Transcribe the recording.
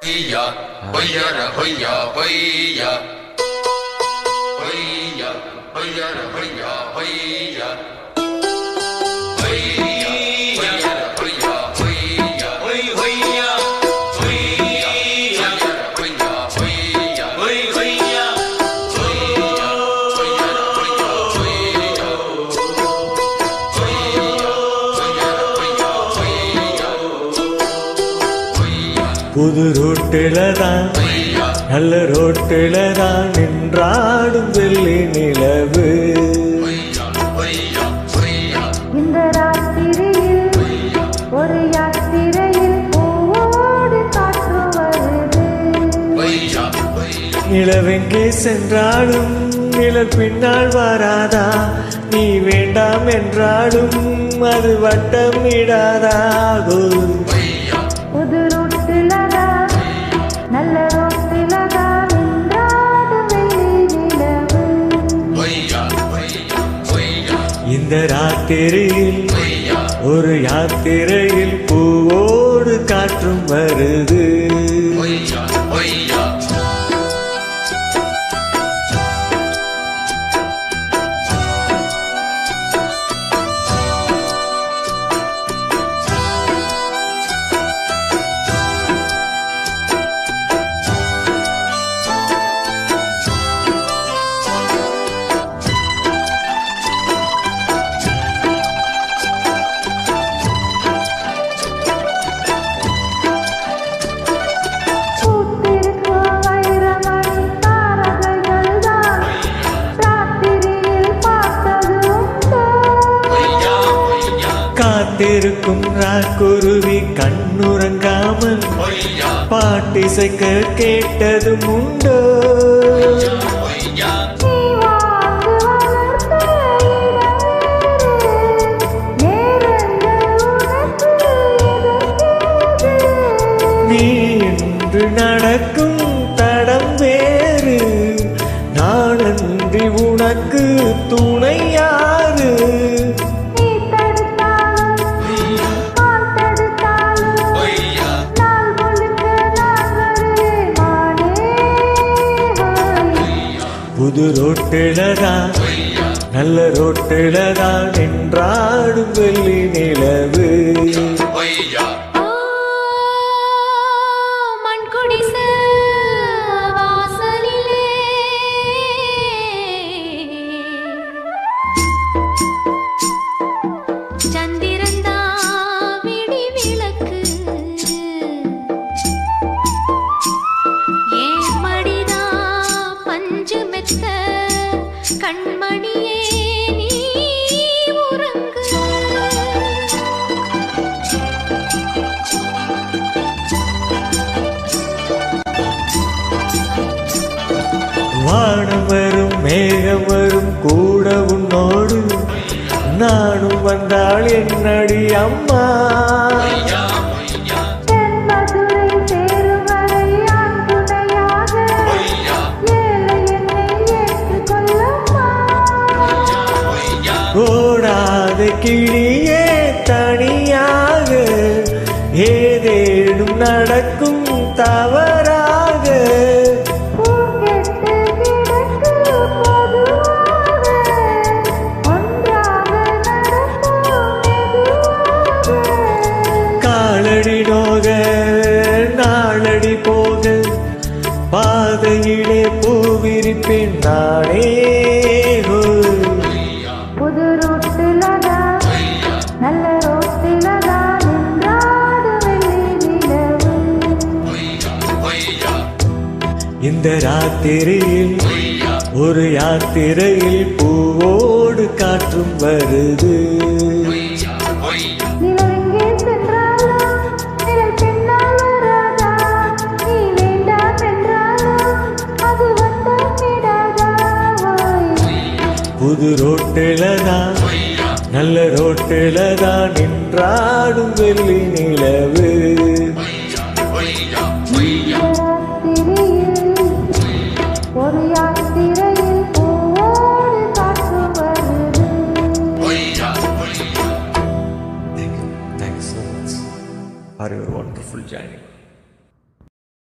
Hoya, hoya, hoya, hoya, hoya, hoya, hoya, hoya. புது ரோட்டில தான் நல்ல ரோட்டில தான் நின்றாடும் வெள்ளி நிலவு. இந்த ராத்திரியில் ஒரு யாத்திரையில் பூவோடு காற்று வருது. நிலவெங்கே சென்றாலும் நிழல் பின்னால் வராதா? நீ வேண்டாம் என்றாலும் அது வட்டம் இடாதா? புது ரோட்டிலதா நல்ல ரோட்டிலதா நின்றாடும் வெள்ளி நிலவு. இந்த ராத்திரியில் ஒரு யாத்திரையில் பூவோடு காற்றும் வருது. காத்திருக்கும் ராக்குருவி கண்ணுறங்காமல் பாட்டிசைக்க கேட்டதும் உண்டோ? நீ இன்று நடக்கும் தடம் வேறு, நாளன்றி உனக்கு துணை யாரு? புது ரோட்டிலதான் நல்ல ரோட்டிலதான் நின்றாடும் வெள்ளி நிலவு. கண்மணியே நீ உறங்கு. வானம் வரும் மேகம் வரும் கூட உன்னோடு நானும் வந்தாள் என்னடி அம்மா. ஓடாத கிளியே தனியாக ஏதேனும் நடக்கும் தவறாக. காலடி நோக நாளடி போக பாதையிலே பூவிரிப்பேன் நானே. புது ரோட்டிலதா நல்ல ரோட்டிலதா நின்றாடும் வெள்ளி நிலவு. இந்த ராத்திரியில் ஒரு யாத்திரையில் பூவோடு காற்றும் வருது. நிலவெங்கே சென்றாலும் நிழல் பின்னால் வராதா? நீ வேண்டாம் என்றாலும் அது வட்டம் இடாதா? புது ரோட்டிலதான் நல்ல ரோட்டிலதான் நின்றாடும் வெள்ளி நிலவு. ஒரு யாத்திரையில் பூவோடு காற்று வருது. Thanks so much for your wonderful journey.